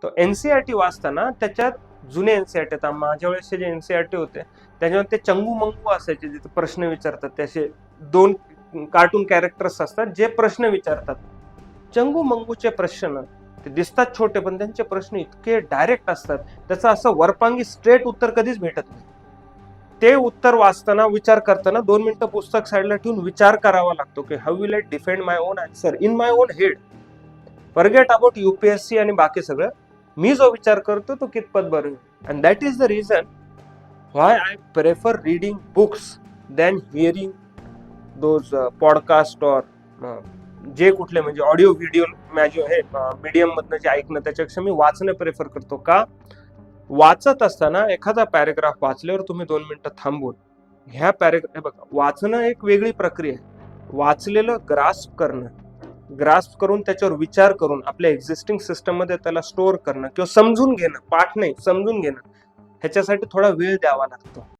तो एनसीईआरटी वाचताना त्याच्यात जुने एनसीईआरटी, आता माझ्या वेळेसचे जे एनसीईआरटी होते त्याच्यावर ते चंगू मंगू असायचे, जिथे प्रश्न विचारतात, त्याचे 2 कार्टून कॅरेक्टर्स असतात जे प्रश्न विचारतात. चंगू मंगूचे प्रश्न ते दिसतात छोटे, पण त्यांचे प्रश्न इतके डायरेक्ट असतात, त्याचं असं वरपांगी स्ट्रेट उत्तर कधीच भेटत नाही. ते उत्तर वाचताना, विचार करताना 2 मिनिटं पुस्तक साईडला ठेवून विचार करावा लागतो की how will I defend my on answer in my on head. Forget about UPSC आणि बाकी सगळं. मी जो विचार करतो तो कितपत बरोबर. And that is the reason why I prefer reading books than hearing those podcast or जे कुठले म्हणजे ऑडिओ व्हिडिओ हे मीडियम मधनं जे ऐकणं, त्याच्यापेक्षा मी वाचणं प्रेफर करतो. का? वाचत असताना एखादा पॅरेग्राफ वाचल्यावर तुम्ही 2 मिनिटं थांबून ह्या पॅरेग्राफ, बघा, वाचणं एक वेगळी प्रक्रिया आहे. वाचलेलं ग्रास्प करून त्याच्यावर विचार करून आपल्या एक्झिस्टिंग सिस्टम मध्ये त्याला स्टोअर करणं किंवा समजून घेणं, पाठ नाही समजून घेणं, ह्याच्यासाठी थोडा वेळ द्यावा लागतो.